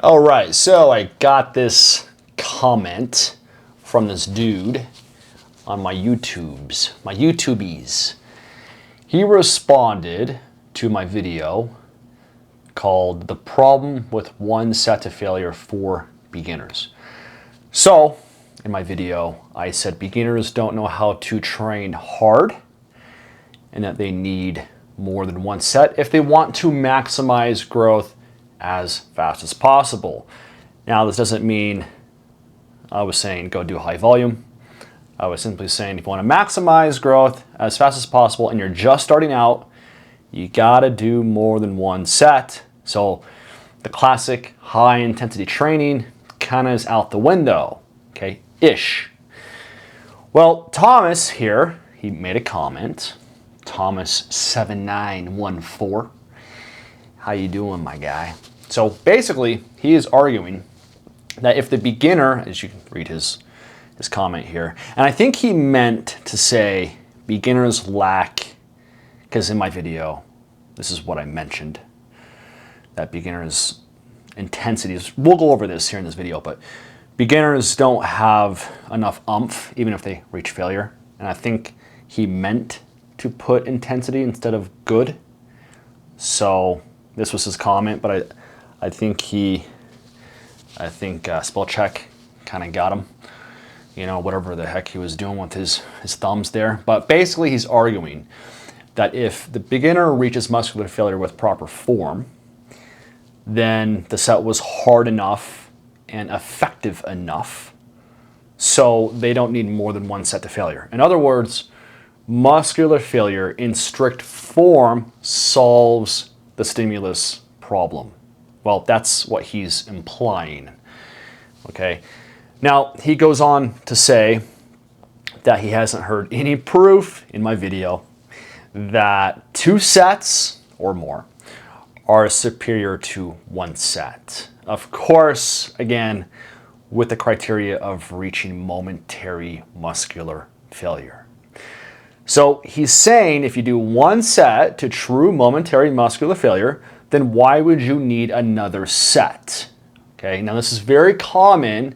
All right, so I got this comment from this dude on my YouTubies. He responded to my video called "The Problem with One Set to Failure for Beginners." So, in my video, I said beginners don't know how to train hard and that they need more than one set if they want to maximize growth as fast as possible. Now, this doesn't mean I was saying go do high volume. I was simply saying if you want to maximize growth as fast as possible and you're just starting out, you gotta do more than one set. So the classic high intensity training kind of is out the window, okay, ish. Well, Thomas here, he made a comment. Thomas7914. How you doing, my guy? So basically, he is arguing that if the beginner, as you can read his comment here, and I think he meant to say beginners lack, because in my video, this is what I mentioned, that beginners' intensities, we'll go over this here in this video, but beginners don't have enough oomph, even if they reach failure. And I think he meant to put intensity instead of good. So this was his comment, but I think spell check kind of got him. You know, whatever the heck he was doing with his thumbs there. But basically he's arguing that if the beginner reaches muscular failure with proper form, then the set was hard enough and effective enough, so they don't need more than one set to failure. In other words, muscular failure in strict form solves the stimulus problem. Well, that's what he's implying, okay? Now, he goes on to say that he hasn't heard any proof in my video that 2 sets or more are superior to 1 set. Of course, again, with the criteria of reaching momentary muscular failure. So he's saying if you do 1 set to true momentary muscular failure, then why would you need another set? Okay, now this is very common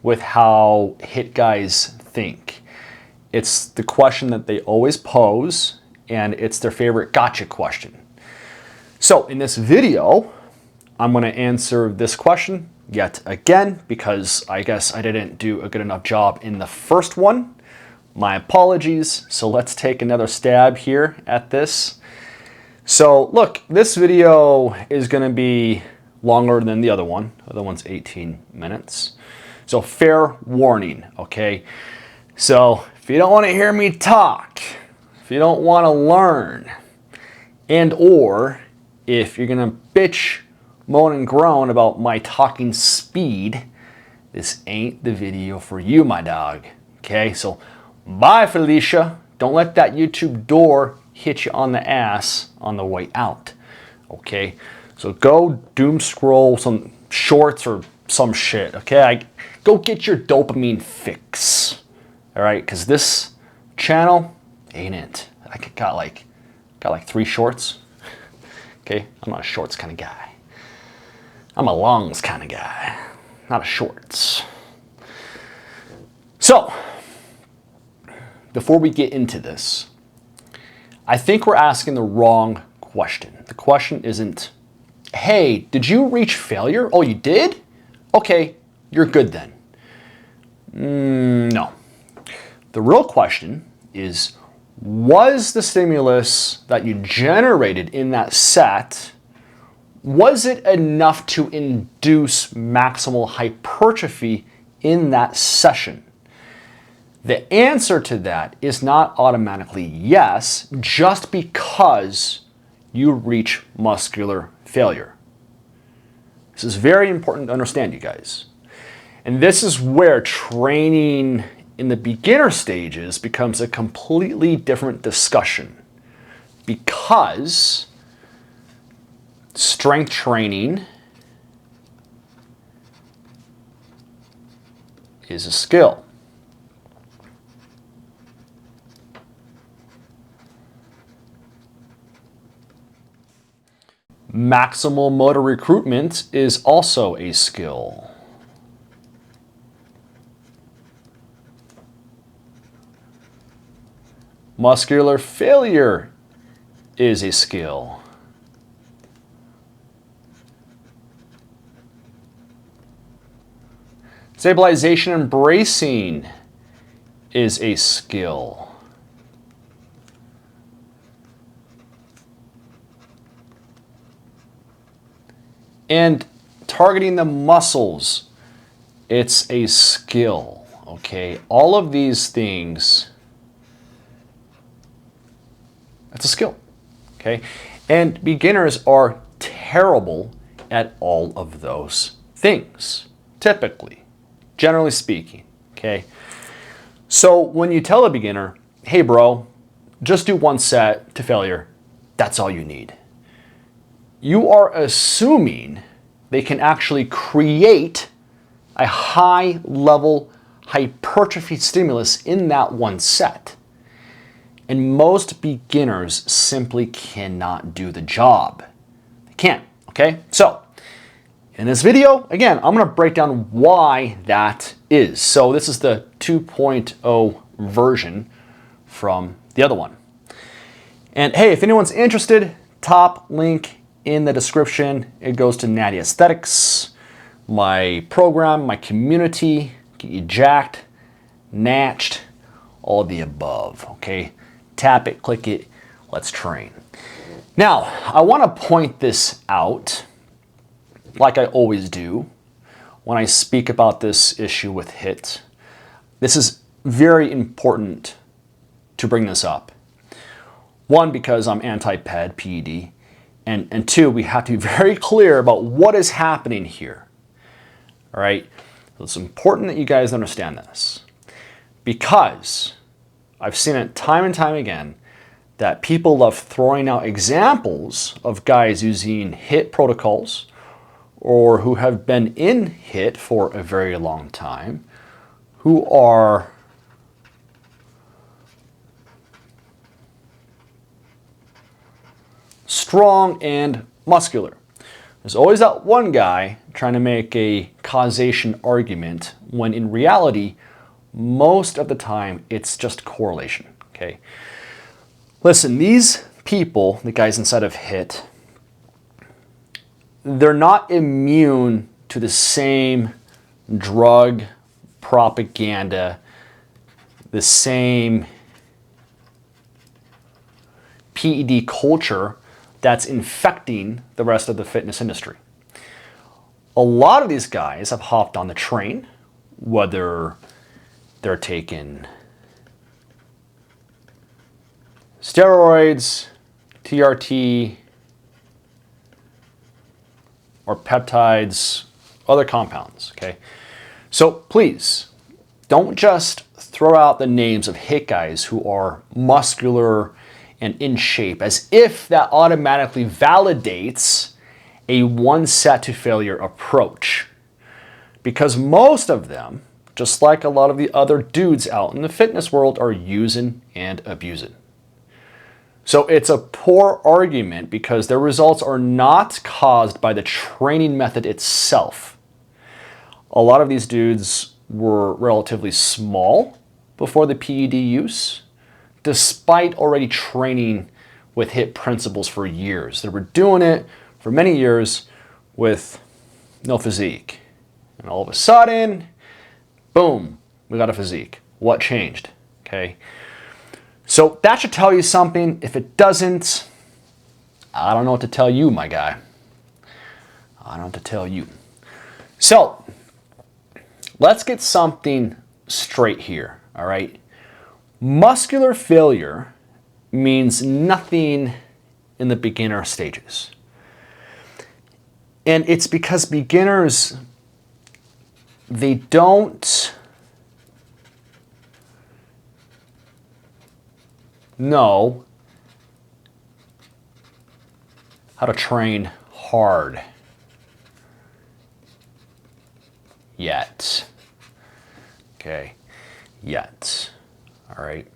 with how HIIT guys think. It's the question that they always pose, and it's their favorite gotcha question. So in this video, I'm going to answer this question yet again because I guess I didn't do a good enough job in the first one. My apologies. So let's take another stab here at this. So look, this video is going to be longer than the other one. The other one's 18 minutes. So fair warning, okay? So if you don't want to hear me talk, if you don't want to learn, and or if you're going to bitch, moan, and groan about my talking speed, this ain't the video for you, my dog. Okay, so bye, Felicia. Don't let that YouTube door hit you on the ass on the way out. Okay, so go doom scroll some shorts or some shit. Okay, go get your dopamine fix. All right, because this channel ain't it. I got like 3 shorts. Okay, I'm not a shorts kind of guy. I'm a longs kind of guy, not a shorts. So, before we get into this, I think we're asking the wrong question. The question isn't, hey, did you reach failure? Oh, you did? Okay, you're good then. No. The real question is, was the stimulus that you generated in that set, was it enough to induce maximal hypertrophy in that session? The answer to that is not automatically yes, just because you reach muscular failure. This is very important to understand, you guys. And this is where training in the beginner stages becomes a completely different discussion, because strength training is a skill. Maximal motor recruitment is also a skill. Muscular failure is a skill. Stabilization and bracing is a skill. And targeting the muscles, it's a skill, okay? All of these things, it's a skill, okay? And beginners are terrible at all of those things, typically, generally speaking, okay? So when you tell a beginner, hey bro, just do one set to failure, that's all you need. You are assuming they can actually create a high level hypertrophy stimulus in that one set. And most beginners simply cannot do the job. They can't, okay? So in this video, again, I'm gonna break down why that is. So this is the 2.0 version from the other one. And hey, if anyone's interested, top link in the description, it goes to Natty Aesthetics, my program, my community, get you jacked, natched, all of the above, okay? Tap it, click it, let's train. Now, I wanna point this out, like I always do, when I speak about this issue with HIIT. This is very important to bring this up. One, because I'm anti-PED, PED, and two, we have to be very clear about what is happening here, all right? So it's important that you guys understand this, because I've seen it time and time again that people love throwing out examples of guys using HIIT protocols or who have been in HIIT for a very long time, who are strong and muscular. There's always that one guy trying to make a causation argument when in reality, most of the time, it's just correlation, okay? Listen, these people, the guys inside of HIIT, they're not immune to the same drug propaganda, the same PED culture that's infecting the rest of the fitness industry. A lot of these guys have hopped on the train, whether they're taking steroids, TRT, or peptides, other compounds, okay? So please, don't just throw out the names of HIIT guys who are muscular and in shape as if that automatically validates a one set to failure approach. Because most of them, just like a lot of the other dudes out in the fitness world, are using and abusing. So it's a poor argument because their results are not caused by the training method itself. A lot of these dudes were relatively small before the PED use, despite already training with HIIT principles for years. They were doing it for many years with no physique. And all of a sudden, boom, we got a physique. What changed, okay? So that should tell you something. If it doesn't, I don't know what to tell you, my guy. I don't know what to tell you. So let's get something straight here, all right? Muscular failure means nothing in the beginner stages. And it's because beginners, they don't know how to train hard yet. Okay, yet. All right.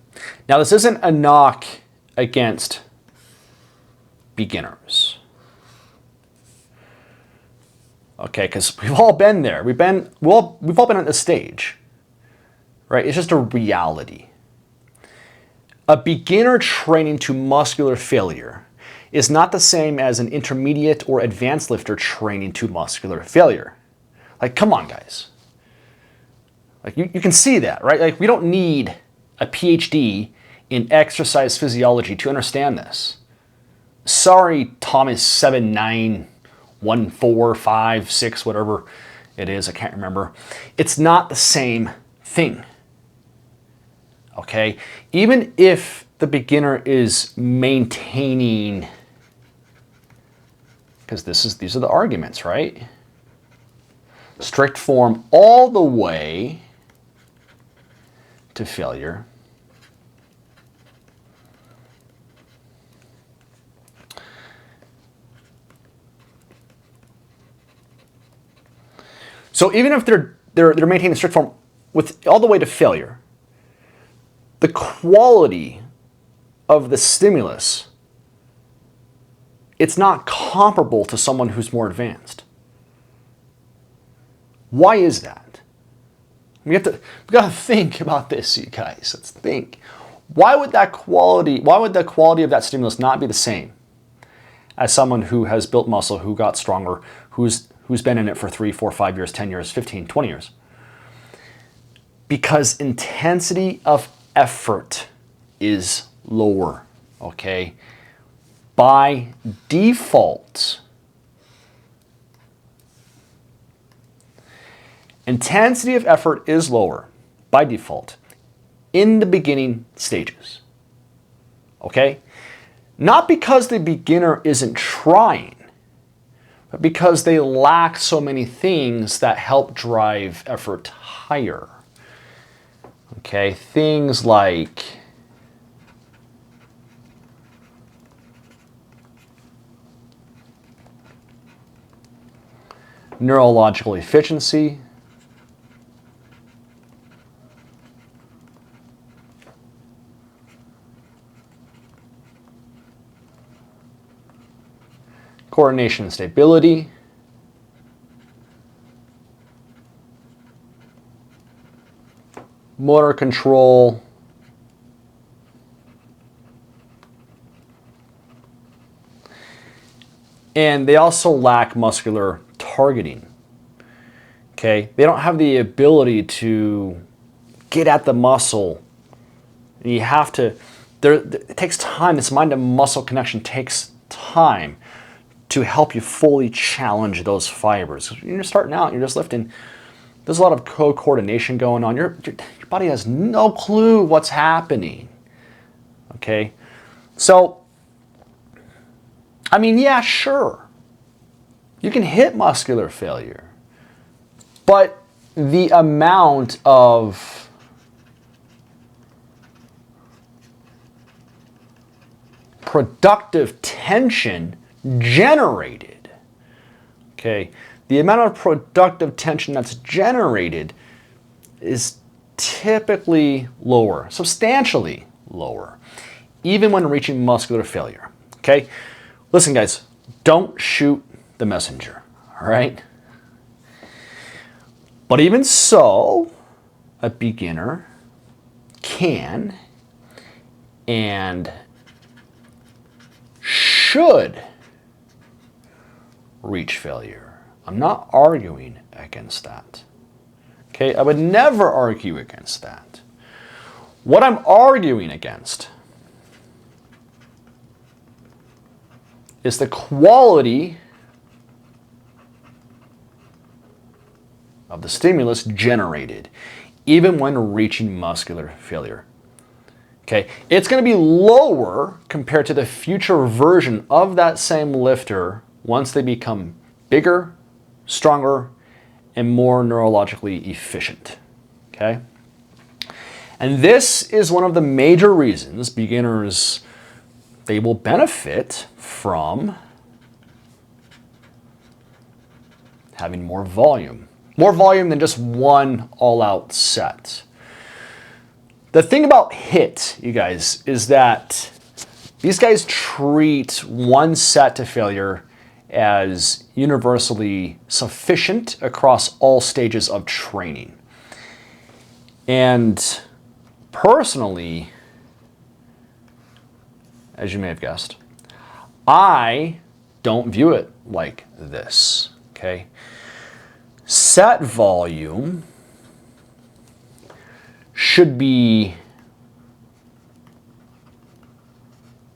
Now, this isn't a knock against beginners. Okay, because we've all been there. We've all been at this stage, right? It's just a reality. A beginner training to muscular failure is not the same as an intermediate or advanced lifter training to muscular failure. Like, come on, guys. Like, you can see that, right? Like, we don't need a PhD in exercise physiology to understand this. Sorry, Thomas 791456, whatever it is, I can't remember. It's not the same thing. Okay, even if the beginner is maintaining, because these are the arguments, right? Strict form all the way to failure. So even if they're maintaining strict form with all the way to failure, the quality of the stimulus, it's not comparable to someone who's more advanced. Why is that? We gotta think about this, you guys. Let's think. Why would the quality of that stimulus not be the same as someone who has built muscle, who got stronger, who's been in it for 3, 4, 5 years, 10 years, 15, 20 years? Because intensity of effort is lower, okay? By default, intensity of effort is lower by default in the beginning stages, okay? Not because the beginner isn't trying, but because they lack so many things that help drive effort higher. Okay, things like neurological efficiency, coordination and stability, motor control, and they also lack muscular targeting. Okay, they don't have the ability to get at the muscle. You have to, it takes time. This mind to muscle connection takes time to help you fully challenge those fibers. When you're starting out, you're just lifting, there's a lot of coordination going on. Your body has no clue what's happening. Okay, so, I mean, yeah, sure, you can hit muscular failure, but the amount of productive tension generated, okay, the amount of productive tension that's generated is typically lower, substantially lower, even when reaching muscular failure, okay? Listen, guys, don't shoot the messenger, all right? But even so, a beginner can and should reach failure. I'm not arguing against that. Okay, I would never argue against that. What I'm arguing against is the quality of the stimulus generated, even when reaching muscular failure. Okay, it's going to be lower compared to the future version of that same lifter once they become bigger, stronger, and more neurologically efficient. Okay? And this is one of the major reasons beginners, they will benefit from having more volume. More volume than just one all-out set. The thing about HIIT, you guys, is that these guys treat one set to failure as universally sufficient across all stages of training. And personally, as you may have guessed, I don't view it like this, okay? Set volume should be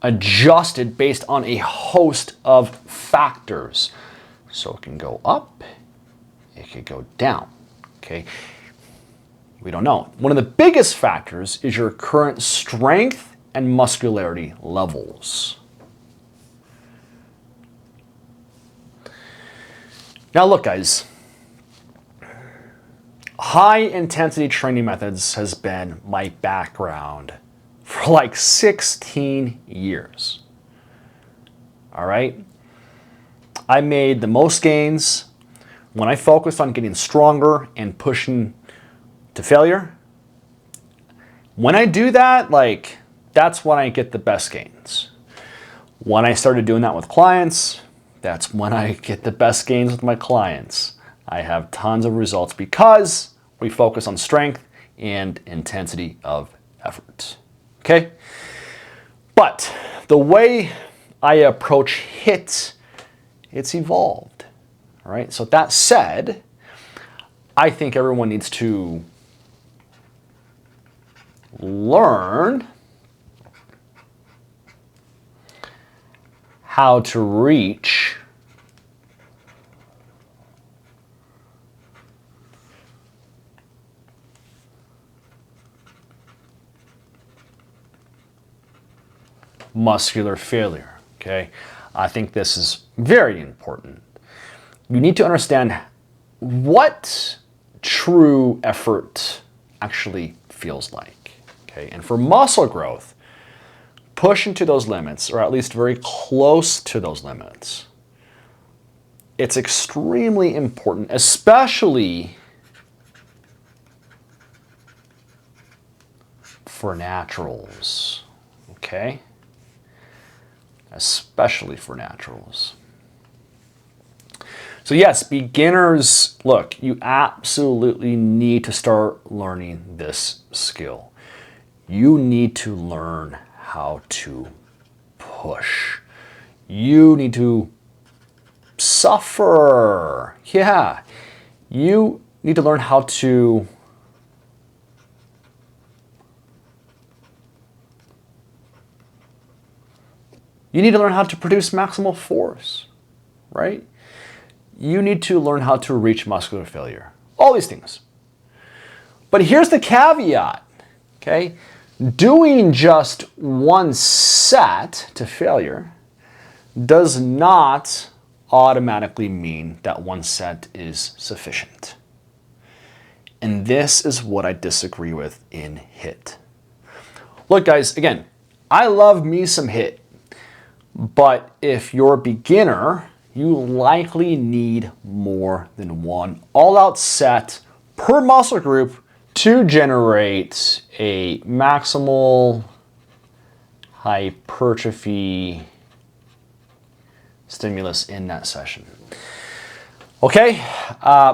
adjusted based on a host of factors. So it can go up, it could go down, okay? We don't know. One of the biggest factors is your current strength and muscularity levels. Now look, guys, high intensity training methods has been my background for like 16 years. All right? I made the most gains when I focused on getting stronger and pushing to failure. When I do that, like, that's when I get the best gains. When I started doing that with clients, that's when I get the best gains with my clients. I have tons of results because we focus on strength and intensity of effort. Okay? But the way I approach HIIT, it's evolved. All right? So that said, I think everyone needs to learn how to reach muscular failure, okay? I think this is very important. You need to understand what true effort actually feels like, okay? And for muscle growth, pushing to those limits, or at least very close to those limits, it's extremely important, especially for naturals, okay? Especially for naturals. So yes, beginners, look, you absolutely need to start learning this skill. You need to learn how to push. You need to suffer. Yeah. You need to learn how to produce maximal force, right? You need to learn how to reach muscular failure. All these things. But here's the caveat, okay? Doing just one set to failure does not automatically mean that one set is sufficient. And this is what I disagree with in HIIT. Look, guys, again, I love me some HIIT. But if you're a beginner, you likely need more than one all-out set per muscle group to generate a maximal hypertrophy stimulus in that session. Okay,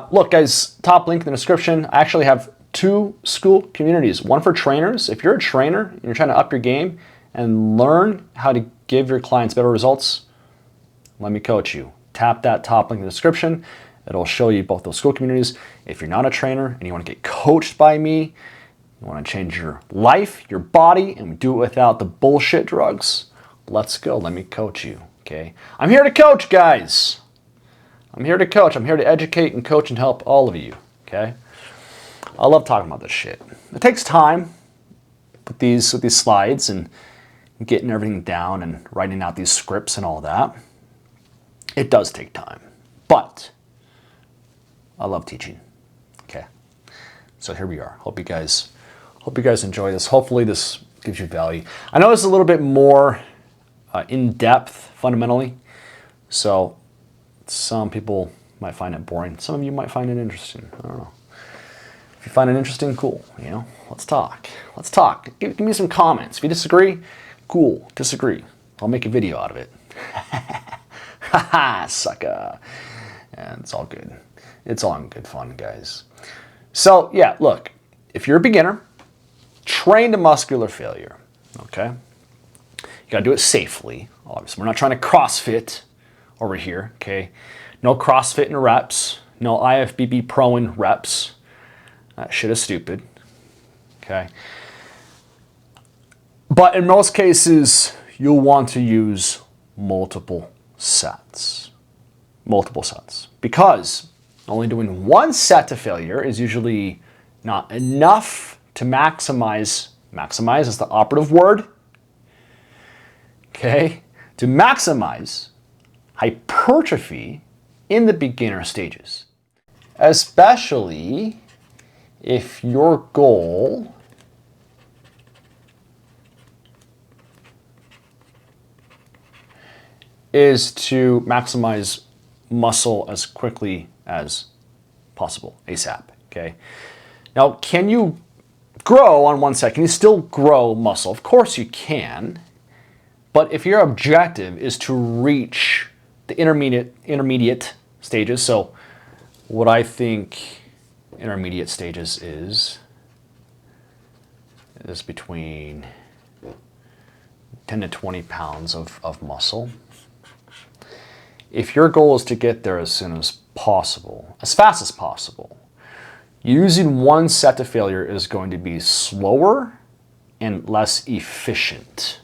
look, guys, top link in the description. I actually have 2 school communities. One for trainers. If you're a trainer and you're trying to up your game and learn how to give your clients better results, let me coach you. Tap that top link in the description. It'll show you both those school communities. If you're not a trainer and you want to get coached by me, you want to change your life, your body, and do it without the bullshit drugs, let's go. Let me coach you, okay? I'm here to coach, guys. I'm here to coach. I'm here to educate and coach and help all of you, okay? I love talking about this shit. It takes time with these slides and getting everything down and writing out these scripts and all that. It does take time, but I love teaching. Okay, so here we are. Hope you guys enjoy this. Hopefully this gives you value. I know it's a little bit more in depth fundamentally, so some people might find it boring. Some of you might find it interesting. I don't know. If you find it interesting, cool. You know, let's talk. Let's talk. Give me some comments. If you disagree, cool. Disagree. I'll make a video out of it. Haha, sucker. And it's all good. It's all in good fun, guys. So yeah, look, if you're a beginner, train to muscular failure, okay? You gotta do it safely. Obviously, we're not trying to CrossFit over here, okay? No CrossFit in reps, no IFBB Pro in reps. That shit is stupid, okay? But in most cases, you'll want to use multiple sets. Multiple sets. Because only doing one set to failure is usually not enough to maximize. Maximize is the operative word. Okay? To maximize hypertrophy in the beginner stages. Especially if your goal is to maximize muscle as quickly as possible, ASAP, okay? Now, can you grow on one set? Can you still grow muscle? Of course you can, but if your objective is to reach the intermediate stages, so what I think intermediate stages is between 10 to 20 pounds of muscle. If your goal is to get there as soon as possible, as fast as possible, using one set to failure is going to be slower and less efficient.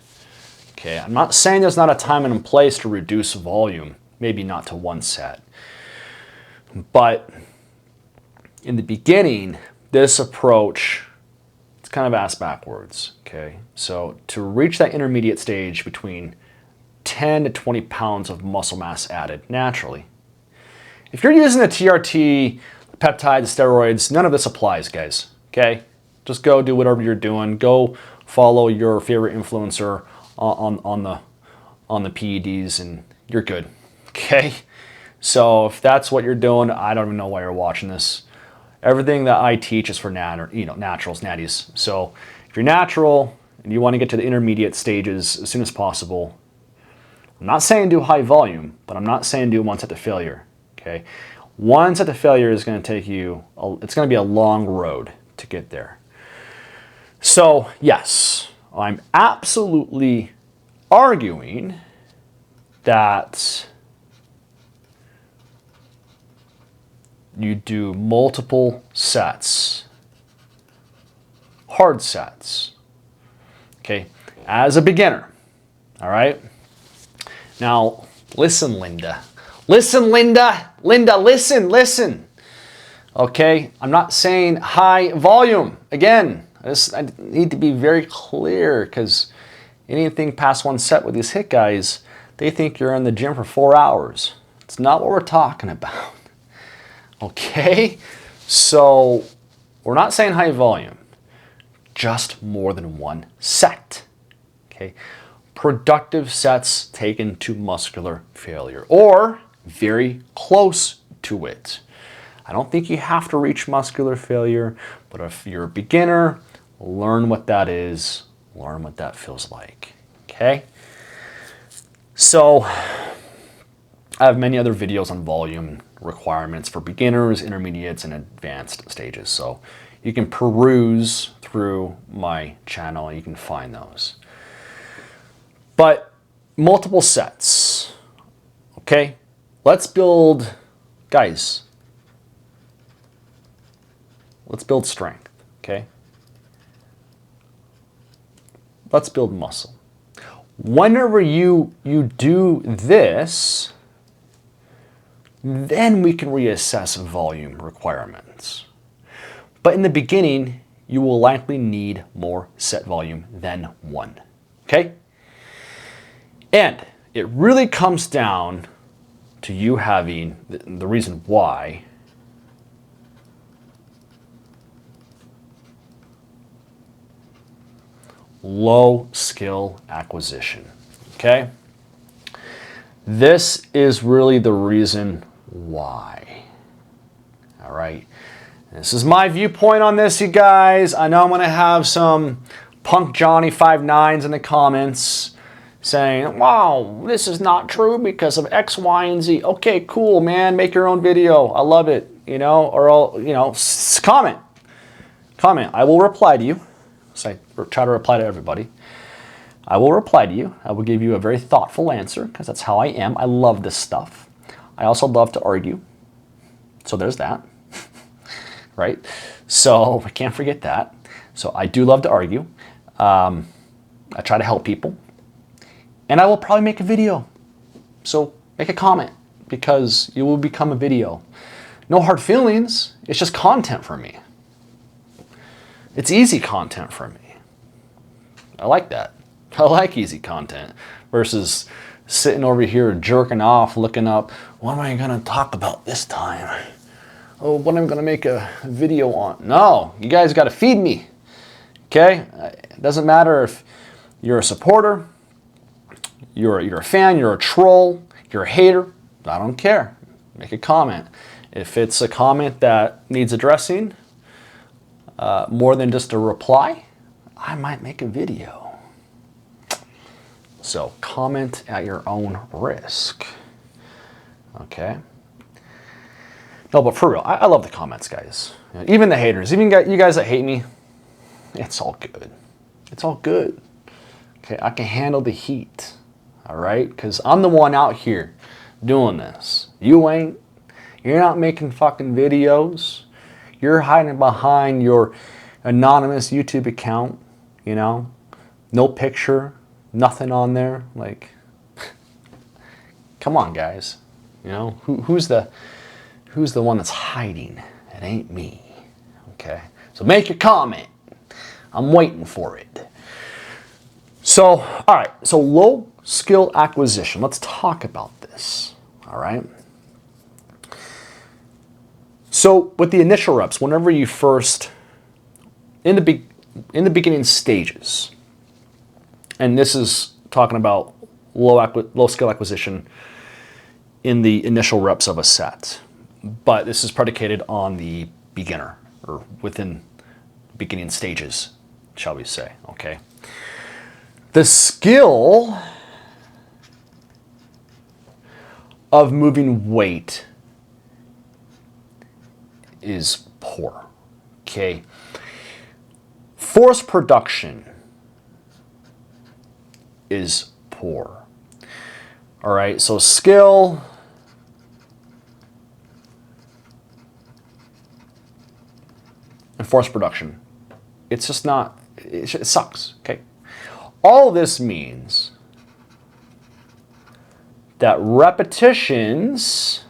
Okay, I'm not saying there's not a time and a place to reduce volume, maybe not to one set. But in the beginning, this approach, it's kind of ass backwards, okay? So to reach that intermediate stage between 10 to 20 pounds of muscle mass added naturally. If you're using the TRT, the peptides, the steroids, none of this applies, guys, okay? Just go do whatever you're doing. Go follow your favorite influencer on the PEDs and you're good, okay? So if that's what you're doing, I don't even know why you're watching this. Everything that I teach is for naturals, natties. So if you're natural and you want to get to the intermediate stages as soon as possible, I'm not saying do high volume, but I'm not saying do one set to failure, okay? One set to failure is going to take you, it's going to be a long road to get there. So yes, I'm absolutely arguing that you do multiple sets, hard sets, okay, as a beginner, all right? Now, listen, Linda. Listen, Linda. Linda, listen. Okay, I'm not saying high volume. Again, I need to be very clear because anything past one set with these HIIT guys, they think you're in the gym for 4 hours. It's not what we're talking about. Okay, so we're not saying high volume, just more than one set. Okay. Productive sets taken to muscular failure or very close to it. I don't think you have to reach muscular failure, but if you're a beginner, learn what that is, learn what that feels like, okay? So I have many other videos on volume requirements for beginners, intermediates, and advanced stages. So you can peruse through my channel and you can find those. But multiple sets, okay? Let's build, guys, let's build strength, okay? Let's build muscle. Whenever you do this, then we can reassess volume requirements. But in the beginning, you will likely need more set volume than one, okay? And it really comes down to you having the reason why low skill acquisition, okay? This is really the reason why, all right? This is my viewpoint on this, you guys. I know I'm gonna have some Punk Johnny 5'9s in the comments saying, wow, this is not true because of X, Y, and Z. Okay, cool, man. Make your own video. I love it. You know, or I'll, you know, comment. Comment. I will reply to you. So I try to reply to everybody. I will reply to you. I will give you a very thoughtful answer because that's how I am. I love this stuff. I also love to argue. So there's that. Right? So I can't forget that. So I do love to argue. I try to help people. And I will probably make a video. So make a comment because you will become a video. No hard feelings. It's just content for me. It's easy content for me. I like that. I like easy content versus sitting over here jerking off, looking up, what am I going to talk about this time? Oh, what am I going to make a video on? No, you guys got to feed me. Okay? It doesn't matter if you're a supporter, you're a fan, you're a troll, you're a hater. I don't care. Make a comment. If it's a comment that needs addressing, more than just a reply, I might make a video. So comment at your own risk. Okay? No, but for real, I love the comments, guys. Even the haters, even you guys that hate me, it's all good. It's all good. Okay, I can handle the heat. All right? Because I'm the one out here doing this. You ain't. You're not making fucking videos. You're hiding behind your anonymous YouTube account, you know? No picture, nothing on there. Like, come on, guys. You know, who's the one that's hiding? It ain't me. Okay? So make your comment. I'm waiting for it. So, all right. So low skill acquisition. Let's talk about this. All right? So with the initial reps, whenever you first, in the beginning stages, and this is talking about low skill acquisition in the initial reps of a set, but this is predicated on the beginner or within beginning stages, shall we say, okay? The skill of moving weight is poor, okay? Force production is poor. All right, so skill and force production, it's just not, it sucks, okay? All this means that repetitions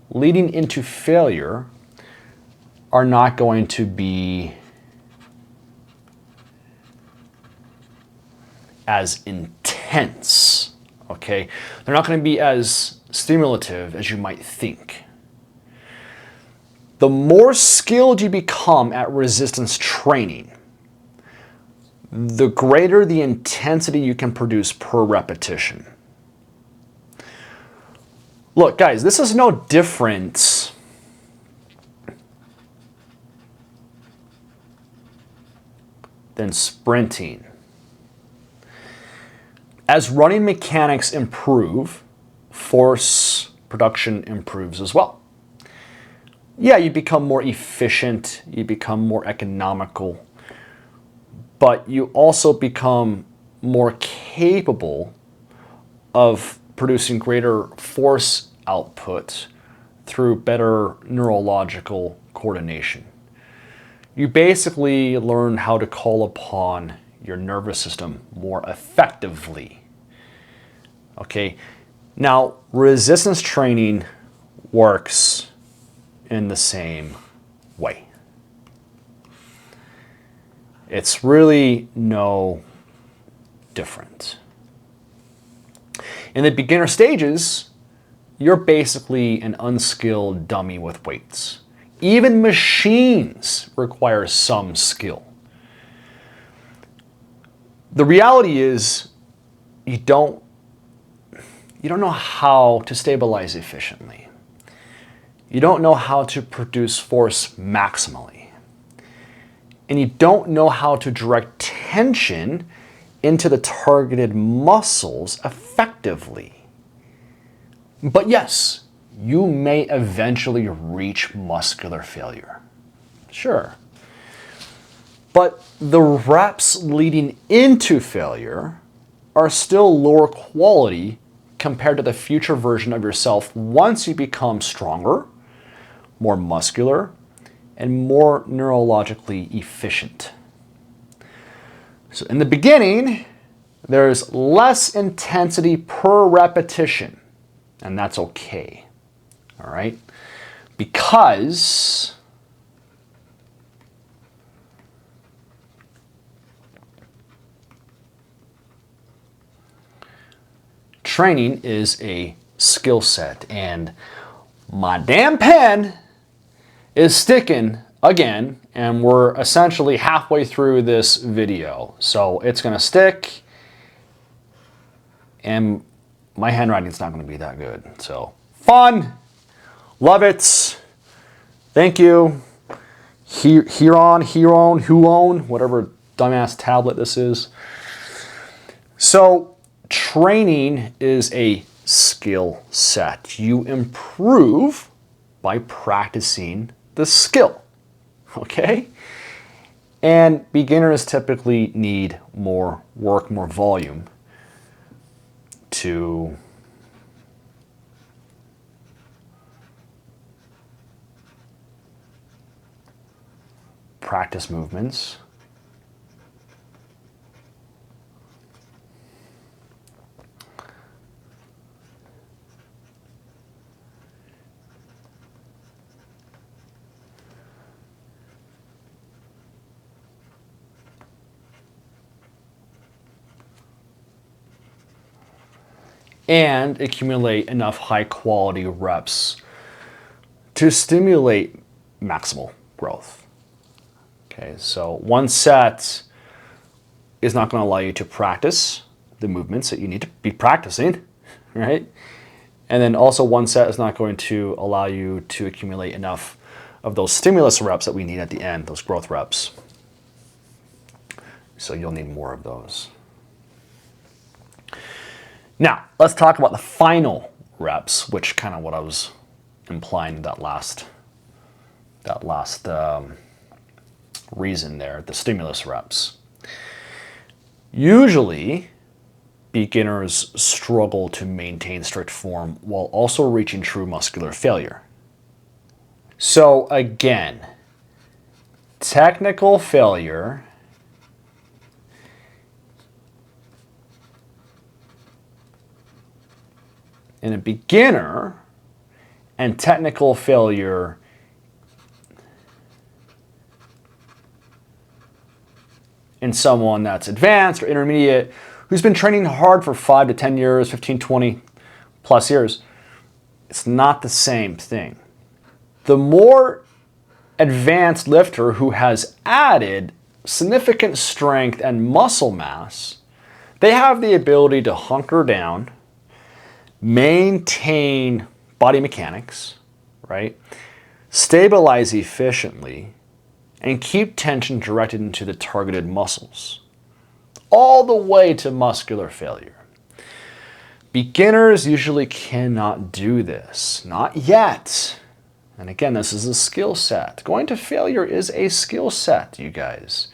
leading into failure are not going to be as intense, okay? They're not going to be as stimulative as you might think. The more skilled you become at resistance training, the greater the intensity you can produce per repetition. Look, guys, this is no different than sprinting. As running mechanics improve, force production improves as well. Yeah, you become more efficient, you become more economical, but you also become more capable of producing greater force output through better neurological coordination. You basically learn how to call upon your nervous system more effectively. Okay, now resistance training works in the same way. It's really no different. In the beginner stages, you're basically an unskilled dummy with weights. Even machines require some skill. The reality is you don't know how to stabilize efficiently. You don't know how to produce force maximally. and you don't know how to direct tension into the targeted muscles effectively. But yes, you may eventually reach muscular failure. Sure. But the reps leading into failure are still lower quality compared to the future version of yourself once you become stronger, more muscular, and more neurologically efficient. So in the beginning, there's less intensity per repetition, and that's okay, all right? Because training is a skill set, and my damn pen is sticking again, and we're essentially halfway through this video. So it's gonna stick, and my handwriting's not gonna be that good. So fun, love it, thank you. Huon, whatever dumbass tablet this is. So training is a skill set. You improve by practicing the skill, okay? And beginners typically need more work, more volume to practice movements. And accumulate enough high quality reps to stimulate maximal growth. Okay, so one set is not going to allow you to practice the movements that you need to be practicing, right? And then also one set is not going to allow you to accumulate enough of those stimulus reps that we need at the end, those growth reps. So you'll need more of those. Now, let's talk about the final reps, which kind of what I was implying in that last reason there, the stimulus reps. Usually, beginners struggle to maintain strict form while also reaching true muscular failure. So again, technical failure in a beginner and technical failure in someone that's advanced or intermediate who's been training hard for 5 to 10 years, 15, 20 plus years. It's not the same thing. The more advanced lifter who has added significant strength and muscle mass, they have the ability to hunker down, maintain body mechanics, right? Stabilize efficiently, and keep tension directed into the targeted muscles, all the way to muscular failure. Beginners usually cannot do this, not yet. And again, this is a skill set. Going to failure is a skill set, you guys.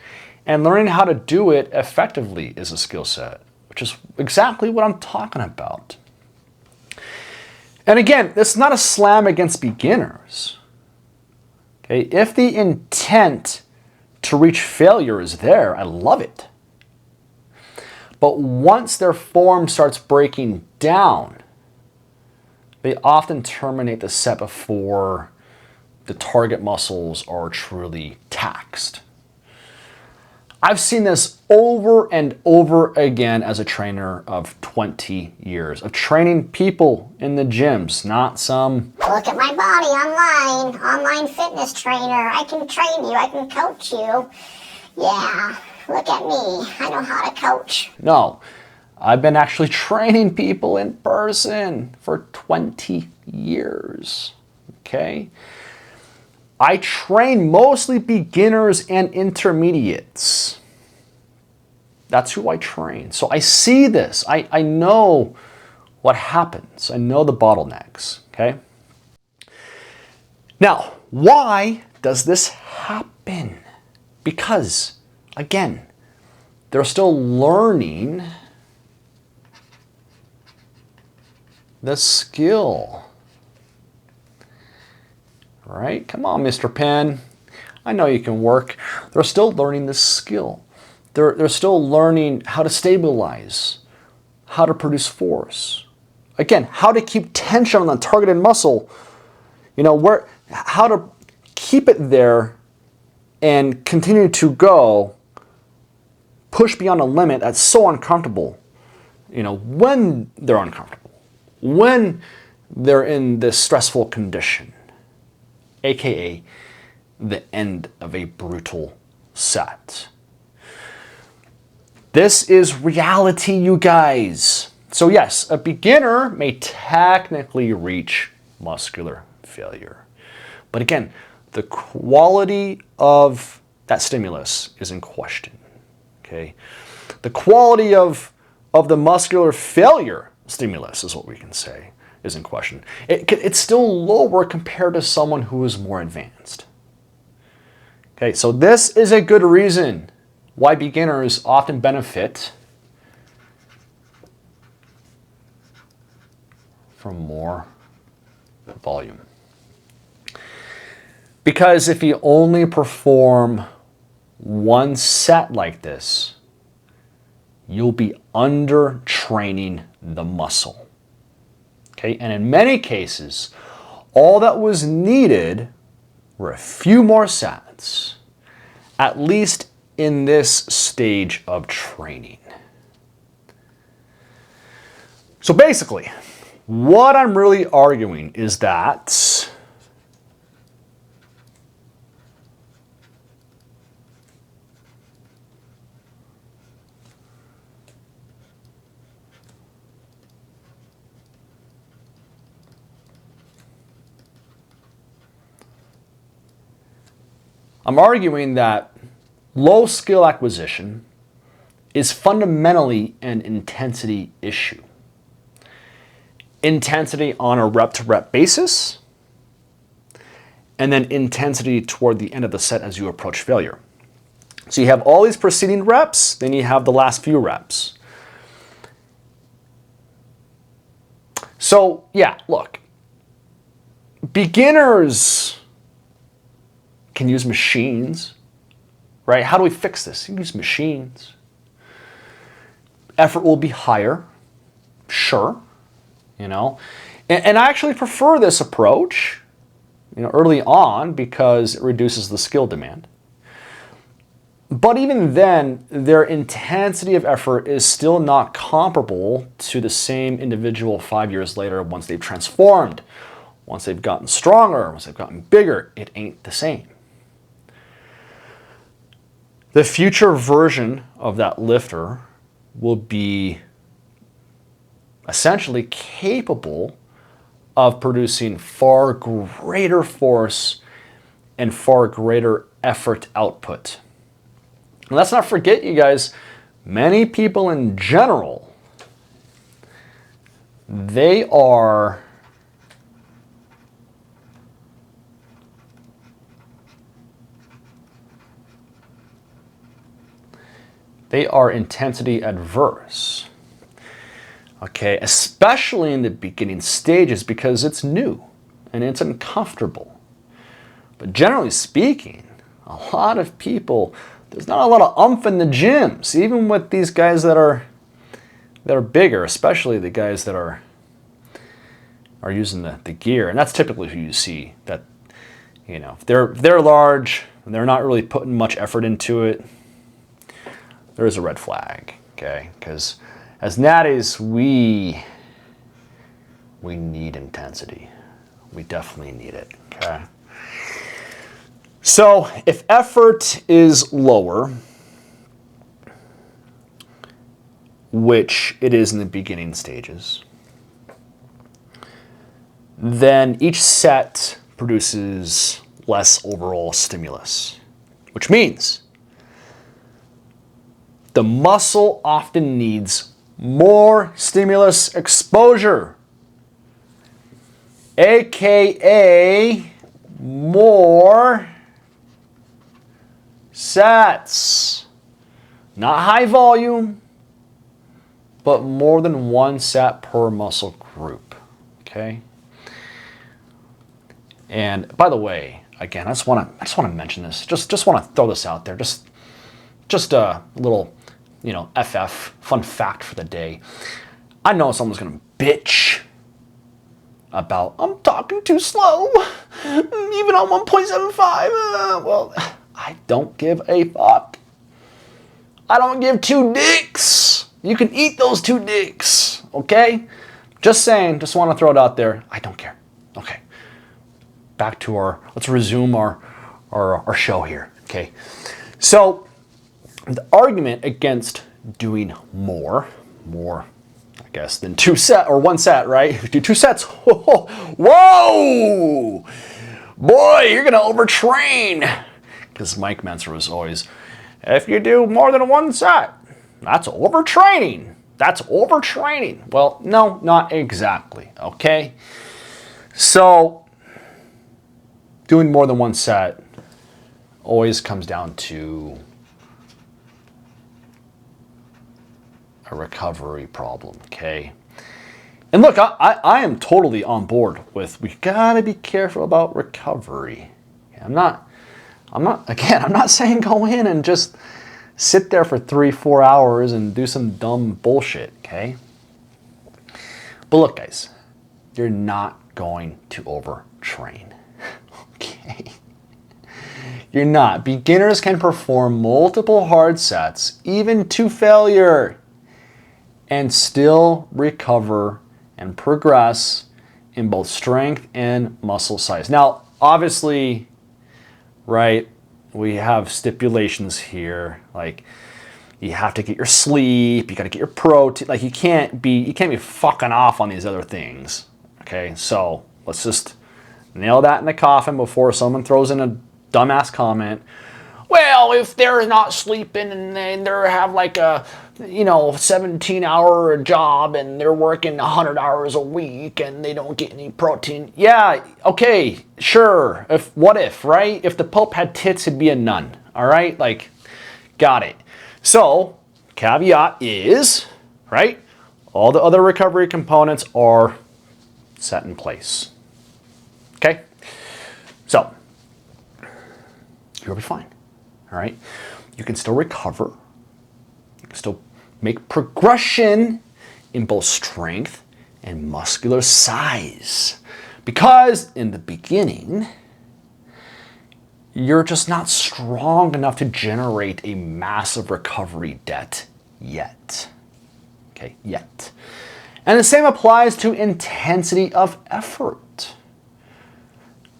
And learning how to do it effectively is a skill set, which is exactly what I'm talking about. And again, it's not a slam against beginners. Okay, if the intent to reach failure is there, I love it. But once their form starts breaking down, they often terminate the set before the target muscles are truly taxed. I've seen this over and over again as a trainer of 20 years, of training people in the gyms, not some look at my body online fitness trainer. I can train you, I can coach you. Yeah, look at me, I know how to coach. No, I've been actually training people in person for 20 years, okay? I train mostly beginners and intermediates. That's who I train. So I see this. I know what happens. I know the bottlenecks, okay? Now, why does this happen? Because, again, they're still learning the skill. Right? Come on, Mr. Penn. I know you can work. They're still learning this skill. They're still learning how to stabilize, how to produce force. Again, how to keep tension on the targeted muscle. You know, how to keep it there and continue to go, push beyond a limit that's so uncomfortable. You know, when they're uncomfortable, when they're in this stressful condition, aka the end of a brutal set. This is reality, you guys. So yes, a beginner may technically reach muscular failure. But again, the quality of that stimulus is in question. Okay? The quality of the muscular failure stimulus is what we can say is in question. It's still lower compared to someone who is more advanced. Okay, so this is a good reason why beginners often benefit from more volume. Because if you only perform one set like this, you'll be under training the muscle. Okay, and in many cases, all that was needed were a few more sets, at least in this stage of training. So basically, what I'm really arguing is that low skill acquisition is fundamentally an intensity issue. Intensity on a rep-to-rep basis, and then intensity toward the end of the set as you approach failure. So you have all these preceding reps, then you have the last few reps. So yeah, look, beginners can use machines, right? How do we fix this? You use machines. Effort will be higher, sure, you know. And I actually prefer this approach, you know, early on because it reduces the skill demand. But even then, their intensity of effort is still not comparable to the same individual 5 years later once they've transformed, once they've gotten stronger, once they've gotten bigger. It ain't the same. The future version of that lifter will be essentially capable of producing far greater force and far greater effort output. And let's not forget, you guys, many people in general, they are intensity adverse. Okay, especially in the beginning stages because it's new and it's uncomfortable. But generally speaking, a lot of people, there's not a lot of oomph in the gyms, even with these guys that are bigger, especially the guys that are using the gear. And that's typically who you see that, you know, if they're large and they're not really putting much effort into it, there is a red flag, okay? Because as natties, we need intensity. We definitely need it, okay? So if effort is lower, which it is in the beginning stages, then each set produces less overall stimulus, which means the muscle often needs more stimulus exposure, aka more sets. Not high volume, but more than one set per muscle group, okay? And by the way, again, I just want to mention this. Just want to throw this out there. Just a little, FF fun fact for the day. I know someone's gonna bitch about I'm talking too slow, even on 1.75. Well, I don't give a fuck. I don't give two dicks. You can eat those two dicks, okay? Just saying, just want to throw it out there. I don't care. Okay. Back to let's resume our show here, okay? So, the argument against doing more, I guess, than one set, right? Do two sets. Whoa! Boy, you're gonna overtrain. Because Mike Menzer was always, if you do more than one set, that's overtraining. That's overtraining. Well, no, not exactly, okay? So, doing more than one set always comes down to a recovery problem, okay? And look, I am totally on board with we gotta be careful about recovery. I'm not saying go in and just sit there for 3-4 hours and do some dumb bullshit, okay? But look, guys, you're not going to overtrain, okay? You're not. Beginners can perform multiple hard sets, even to failure, and still recover and progress in both strength and muscle size. Now, obviously, right, we have stipulations here, like you have to get your sleep, you got to get your protein, like you can't be fucking off on these other things, okay? So let's just nail that in the coffin before someone throws in a dumbass comment. Well, if they're not sleeping and they have like a 17-hour job and they're working 100 hours a week and they don't get any protein. Yeah, okay, sure. What if, right? If the Pope had tits, he'd be a nun. All right? Like, got it. So, caveat is, right? All the other recovery components are set in place. Okay? So, you'll be fine. All right? You can still recover. You can still make progression in both strength and muscular size. Because in the beginning, you're just not strong enough to generate a massive recovery debt yet. Okay, yet. And the same applies to intensity of effort.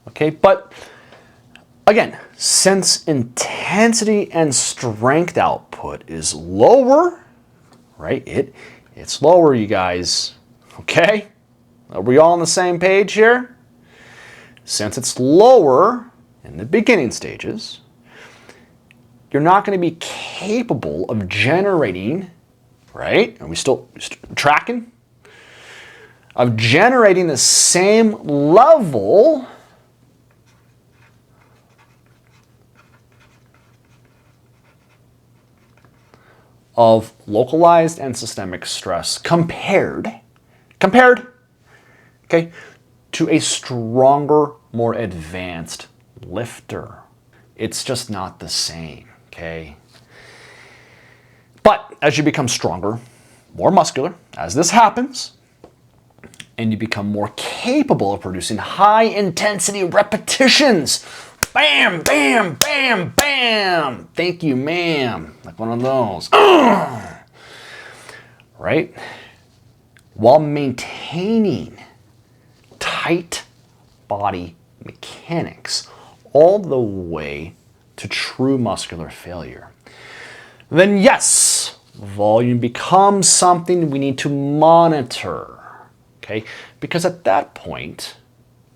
Okay, but again, since intensity and strength output is lower, right? It's lower, you guys. Okay? Are we all on the same page here? Since it's lower in the beginning stages, you're not going to be capable of generating, right? Are we still tracking? Of generating the same level of localized and systemic stress compared, okay, to a stronger, more advanced lifter. It's just not the same, okay? But as you become stronger, more muscular, as this happens, and you become more capable of producing high intensity repetitions, bam, bam, bam, bam, thank you, ma'am, like one of those, right? While maintaining tight body mechanics all the way to true muscular failure, then yes, volume becomes something we need to monitor, okay? Because at that point,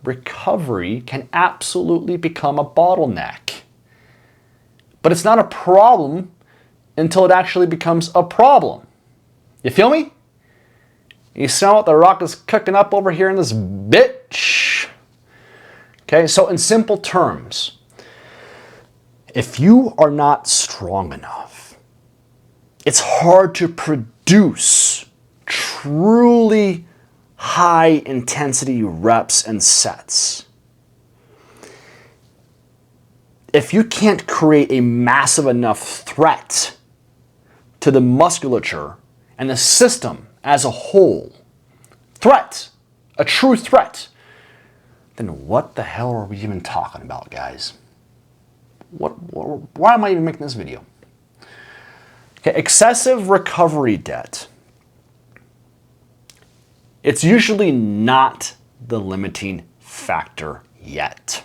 recovery can absolutely become a bottleneck. But it's not a problem until it actually becomes a problem. You feel me? You smell what the rock is cooking up over here in this bitch? Okay, so in simple terms, if you are not strong enough, it's hard to produce truly high intensity reps and sets. If you can't create a massive enough threat to the musculature and the system as a whole, a true threat, then what the hell are we even talking about, guys? Why am I even making this video? Okay, excessive recovery debt. It's usually not the limiting factor yet.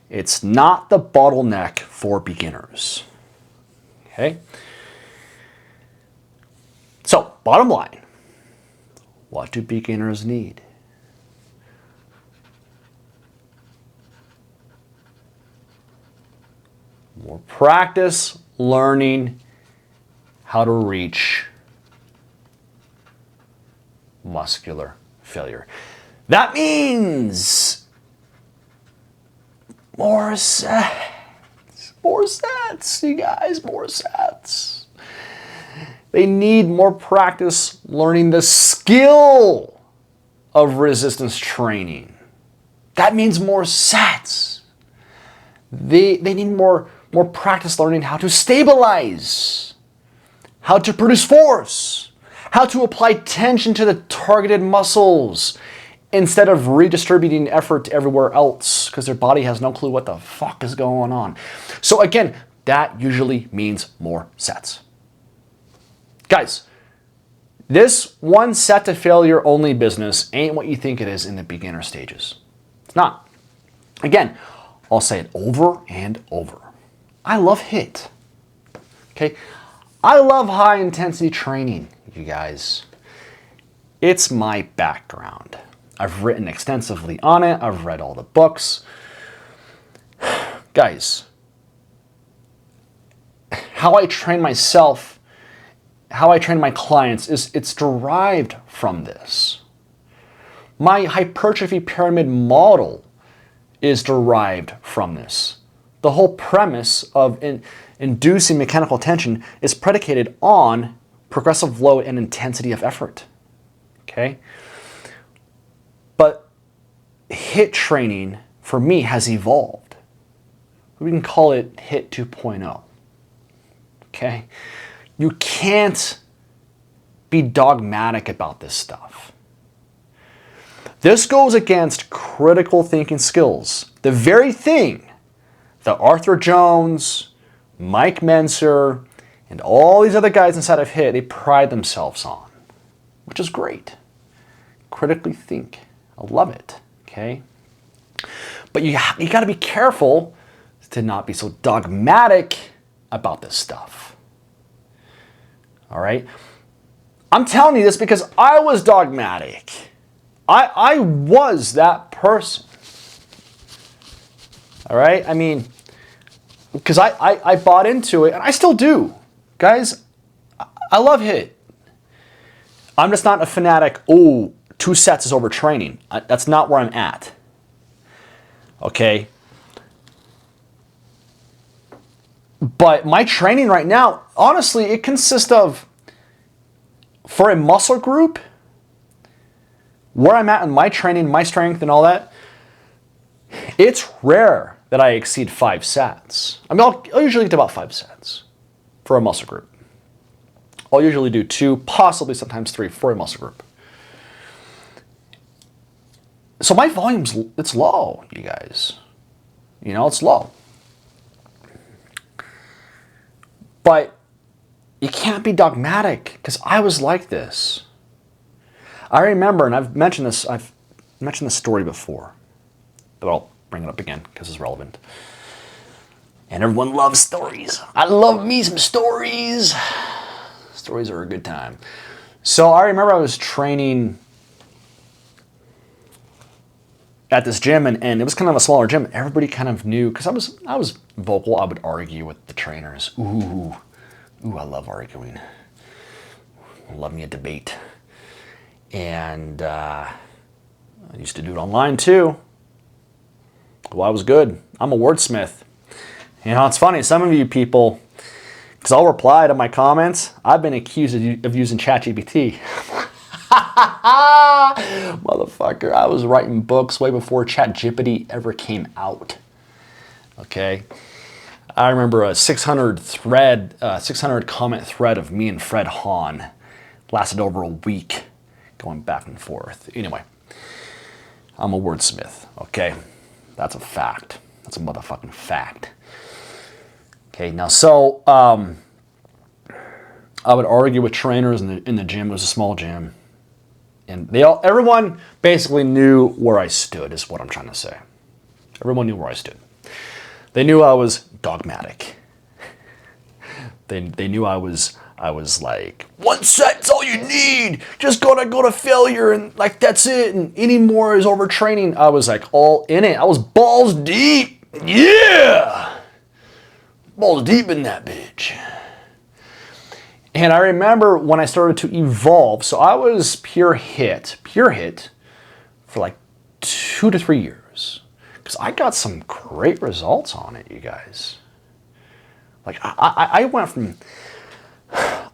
It's not the bottleneck for beginners. Okay? So, bottom line, what do beginners need? More practice learning how to reach muscular failure. That means more sets, you guys, more sets. They need more practice learning the skill of resistance training. That means more sets. They need more practice learning how to stabilize, how to produce force, how to apply tension to the targeted muscles instead of redistributing effort everywhere else because their body has no clue what the fuck is going on. So again, that usually means more sets. Guys, this one set to failure only business ain't what you think it is in the beginner stages. It's not. Again, I'll say it over and over. I love HIIT. Okay? I love high intensity training, you guys. It's my background. I've written extensively on it. I've read all the books. Guys, how I train myself, how I train my clients, it's derived from this. My hypertrophy pyramid model is derived from this. The whole premise of inducing mechanical tension is predicated on progressive load and intensity of effort. Okay? But HIIT training, for me, has evolved. We can call it HIIT 2.0. Okay? You can't be dogmatic about this stuff. This goes against critical thinking skills. The very thing that Arthur Jones, Mike Menser, and all these other guys inside of HIIT, they pride themselves on, which is great. Critically think. I love it, okay? But you got to be careful to not be so dogmatic about this stuff. All right? I'm telling you this because I was dogmatic. I was that person. All right? I mean, because I bought into it, and I still do. Guys, I love HIIT. I'm just not a fanatic, 2 sets is overtraining. That's not where I'm at. Okay? But my training right now, honestly, it consists of, for a muscle group, where I'm at in my training, my strength and all that, it's rare that I exceed 5 sets. I mean, I'll usually get to about 5 sets for a muscle group. I'll usually do 2, possibly sometimes 3 for a muscle group. So my volume's, it's low, you guys. You know, it's low. But you can't be dogmatic, because I was like this. I remember, and I've mentioned this story before, but I'll bring it up again because it's relevant. And everyone loves stories. I love me some stories. Stories are a good time. So I remember I was training at this gym, and it was kind of a smaller gym. Everybody kind of knew, because I was vocal. I would argue with the trainers. Ooh, I love arguing. Love me a debate. And I used to do it online too. Well, I was good. I'm a wordsmith. You know, it's funny, some of you people, because I'll reply to my comments, I've been accused of using ChatGPT. Motherfucker, I was writing books way before ChatGPT ever came out. Okay? I remember a 600 comment thread of me and Fred Hahn. Lasted over a week, going back and forth. Anyway, I'm a wordsmith, okay? That's a fact. That's a motherfucking fact. Okay, now so, I would argue with trainers in the gym. It was a small gym. And everyone basically knew where I stood, is what I'm trying to say. Everyone knew where I stood. They knew I was dogmatic. They knew I was like, one set's all you need. Just gotta go to failure, and like that's it. And any more is overtraining. I was like all in it. I was balls deep. Yeah, balls deep in that bitch. And I remember when I started to evolve. So I was pure hit for like 2 to 3 years, because I got some great results on it, you guys. Like I went from.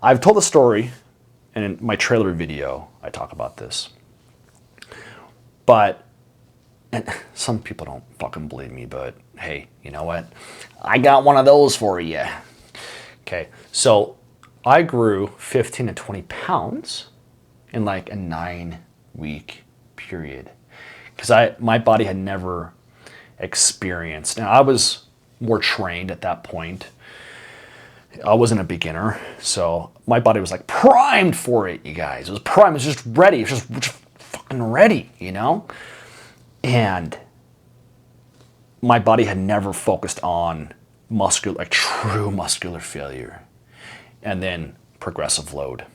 I've told the story, and in my trailer video, I talk about this. But, and some people don't fucking believe me, but hey, you know what? I got one of those for you. Okay, so I grew 15 to 20 pounds in like a 9-week period. Because my body had never experienced, and I was more trained at that point. I wasn't a beginner, so my body was like primed for it, you guys. It was primed, it was just ready, it was just fucking ready, you know? And my body had never focused on true muscular failure, and then progressive load.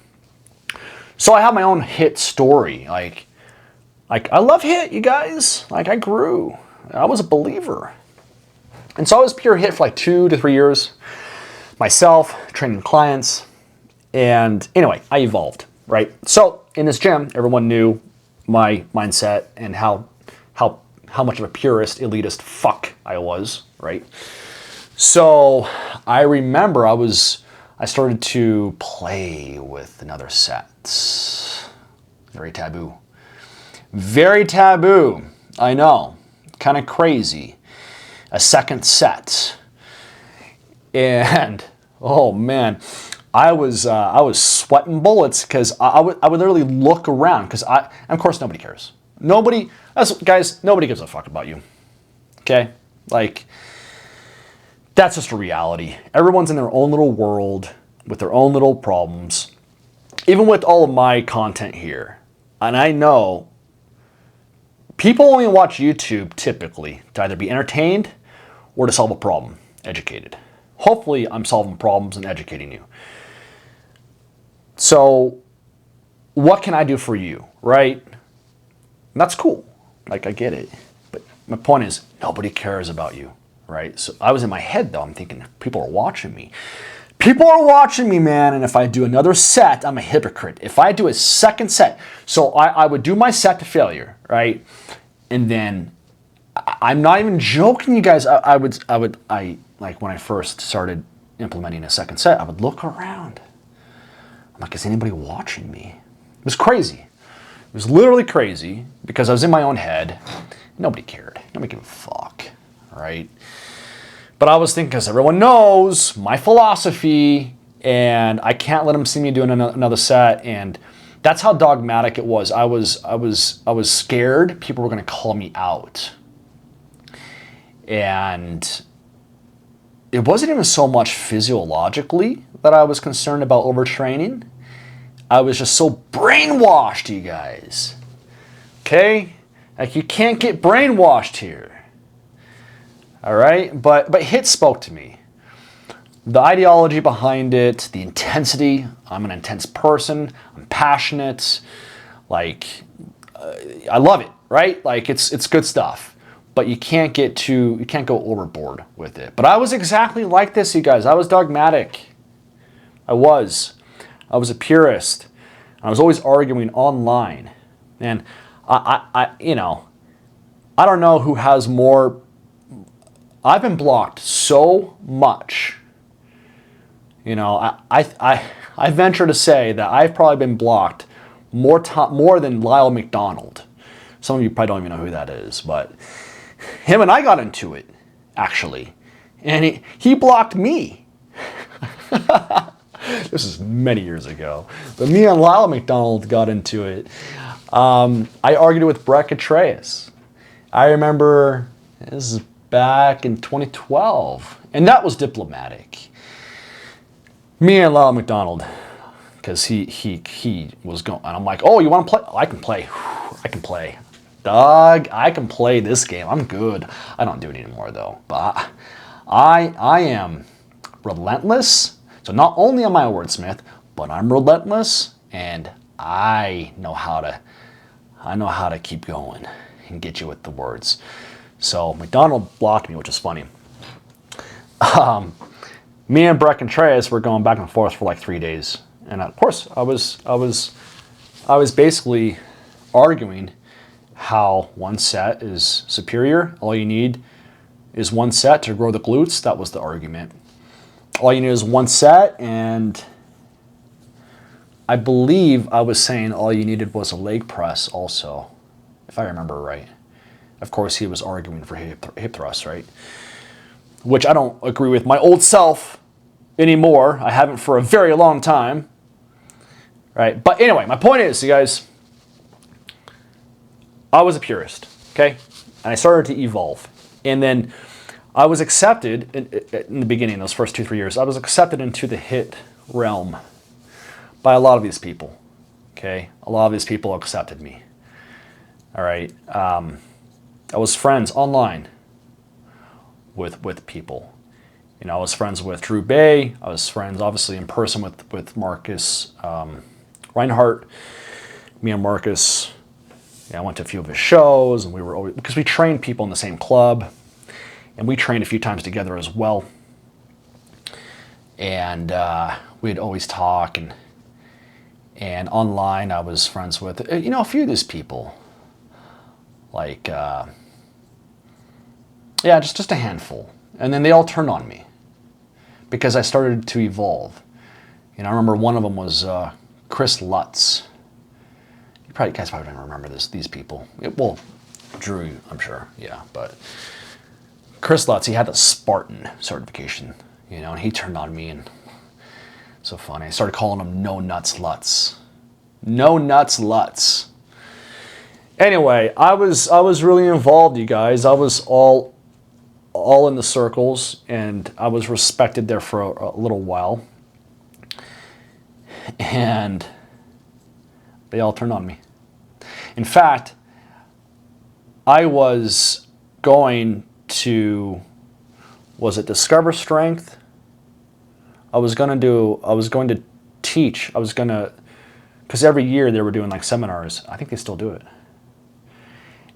So I have my own HIIT story. Like I love HIIT, you guys. Like I grew, I was a believer. And so I was pure HIIT for like 2 to 3 years. Myself, training clients, and anyway, I evolved, right? So in this gym, everyone knew my mindset and how much of a purist, elitist fuck I was, right? So I remember I started to play with another set. Very taboo. Very taboo, I know, kind of crazy. A second set. And oh man, I was sweating bullets, because I would literally look around, because of course nobody cares. Guys, nobody gives a fuck about you. Okay, like that's just a reality. Everyone's in their own little world with their own little problems. Even with all of my content here, and I know people only watch YouTube typically to either be entertained or to solve a problem, educated. Hopefully I'm solving problems and educating you. So what can I do for you, right? And that's cool. Like I get it. But my point is, nobody cares about you, right? So I was in my head though, I'm thinking, people are watching me. People are watching me, man, and if I do another set, I'm a hypocrite. If I do a second set, so I would do my set to failure, right? And then I'm not even joking, you guys. I like when I first started implementing a second set, I would look around. I'm like, is anybody watching me? It was crazy. It was literally crazy, because I was in my own head. Nobody cared. Nobody gave a fuck, right? But I was thinking, because everyone knows my philosophy, and I can't let them see me doing another set, and that's how dogmatic it was. I was scared people were going to call me out. And it wasn't even so much physiologically that I was concerned about overtraining. I was just so brainwashed, you guys. Okay? Like, you can't get brainwashed here. All right? But HIIT spoke to me. The ideology behind it, the intensity. I'm an intense person. I'm passionate. Like, I love it, right? Like it's good stuff, but you can't go overboard with it. But I was exactly like this, you guys. I was dogmatic. I was a purist. I was always arguing online, and I don't know who has more. I've been blocked so much. I venture to say that I've probably been blocked more than Lyle McDonald. Some of you probably don't even know who that is, but him and I got into it, actually. And he blocked me. This is many years ago. But me and Lyle McDonald got into it. I argued with Brett Contreras. I remember this is back in 2012. And that was diplomatic. Me and Lyle McDonald. Because he was going, and I'm like, oh, you want to play? I can play. I can play. Dog, I can play this game. I'm good. I don't do it anymore, though. But I am relentless. So not only am I a wordsmith, but I'm relentless, and I know how to keep going and get you with the words. So McDonald blocked me, which is funny. Me and Brett Contreras were going back and forth for like 3 days. And of course, I was basically arguing how one set is superior. All you need is one set to grow the glutes. That was the argument. All you need is one set, and I believe I was saying all you needed was a leg press also, if I remember right. Of course, he was arguing for hip thrust, right? Which I don't agree with my old self anymore. I haven't for a very long time. Right? But anyway, my point is, you guys, I was a purist, okay? And I started to evolve. And then I was accepted, in the beginning, those first 2-3 years, I was accepted into the hit realm by a lot of these people, okay? A lot of these people accepted me, all right? I was friends online with people. I was friends with Drew Bay. I was friends, obviously, in person with Marcus Reinhardt. Me and Marcus, I went to a few of his shows, and we were always, because we trained people in the same club, and we trained a few times together as well. And we'd always talk, and online I was friends with a few of these people, like just a handful, and then they all turned on me because I started to evolve. I remember one of them was Chris Lutz. You guys probably don't remember these people. Well, Drew, I'm sure, yeah. But Chris Lutz, he had the Spartan certification, and he turned on me, and so funny. I started calling him No Nuts Lutz. No Nuts Lutz. Anyway, I was really involved, you guys. I was all in the circles, and I was respected there for a little while. And they all turned on me. In fact, I was going to, was it Discover Strength? I was going to teach, because every year they were doing like seminars. I think they still do it.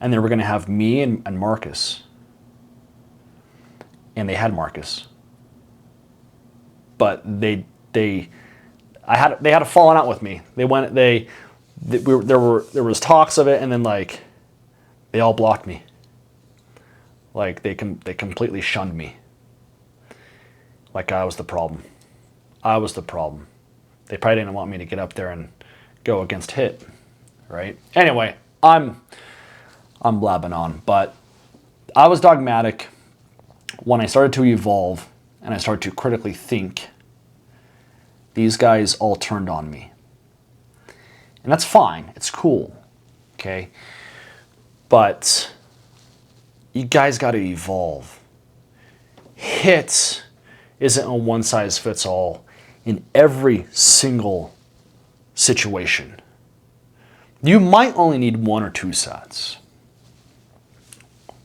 And they were going to have me and Marcus. And they had Marcus. But they had a falling out with me. There was talks of it, and then like they all blocked me. Like they completely shunned me. Like I was the problem. I was the problem. They probably didn't want me to get up there and go against HIT, right? Anyway, I'm blabbing on, but I was dogmatic. When I started to evolve and I started to critically think, these guys all turned on me. And that's fine. It's cool. Okay? But you guys got to evolve. HIT isn't a one-size-fits-all in every single situation. You might only need 1 or 2 sets.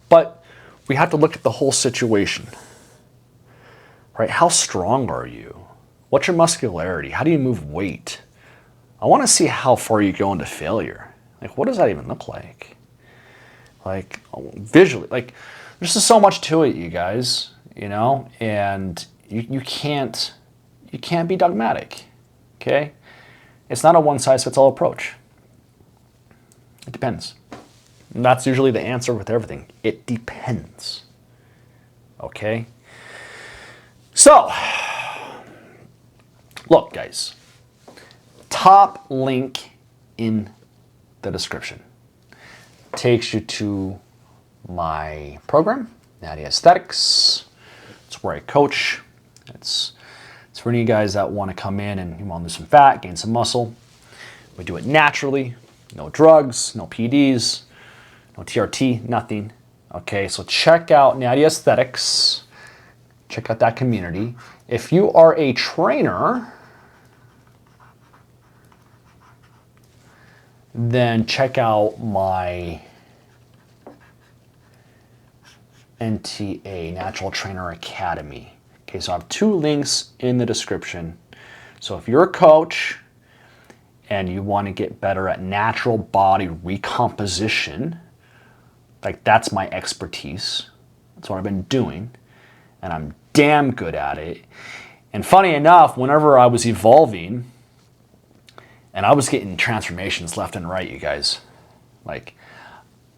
But we have to look at the whole situation. Right? How strong are you? What's your muscularity? How do you move weight? I want to see how far you go into failure. Like, what does that even look like? like visually. Like there's just so much to it, you guys, and you can't be dogmatic, okay? It's not a one-size-fits-all approach. It depends. And that's usually the answer with everything. It depends, okay? So, look, guys, top link in the description takes you to my program, Natty Aesthetics. It's where I coach. It's for any guys that want to come in and you want to lose some fat, gain some muscle. We do it naturally, no drugs, no PEDs, no TRT, nothing. Okay, so check out Natty Aesthetics. Check out that community. If you are a trainer, then check out my NTA, Natural Trainer Academy. Okay, so I have 2 links in the description. So if you're a coach and you want to get better at natural body recomposition, like that's my expertise. That's what I've been doing, and I'm damn good at it. And funny enough, whenever I was evolving, and I was getting transformations left and right, you guys, like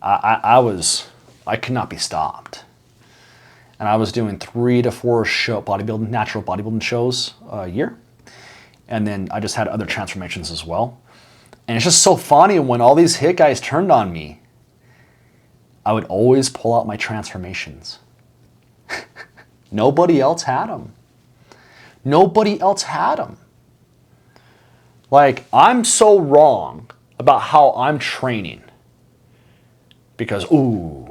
I could not be stopped. And I was doing 3 to 4 natural bodybuilding shows a year. And then I just had other transformations as well. And it's just so funny when all these hit guys turned on me, I would always pull out my transformations. Nobody else had them. Nobody else had them. Like, I'm so wrong about how I'm training because, ooh,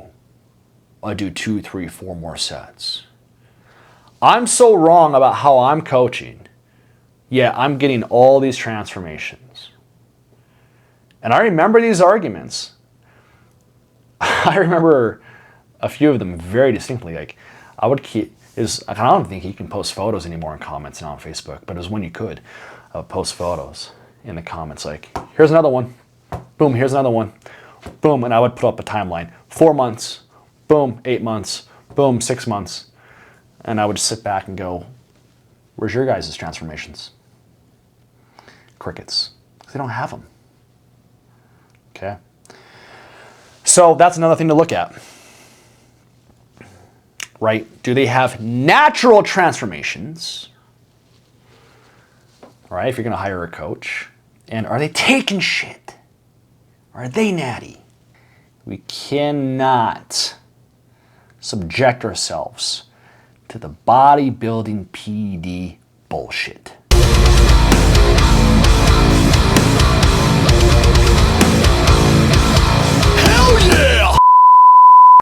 I do 2, 3, 4 more sets. I'm so wrong about how I'm coaching, yet I'm getting all these transformations. And I remember these arguments. I remember a few of them very distinctly. Like, I don't think you can post photos anymore in comments now on Facebook, but it was when you could post photos in the comments. Like, here's another one. Boom, here's another one. Boom, and I would put up a timeline. 4 months. Boom, 8 months. Boom, 6 months. And I would just sit back and go, where's your guys' transformations? Crickets. Because they don't have them. Okay. So that's another thing to look at. Right? Do they have natural transformations? Right? If you're going to hire a coach. And are they taking shit? Are they natty? We cannot subject ourselves to the bodybuilding PD bullshit.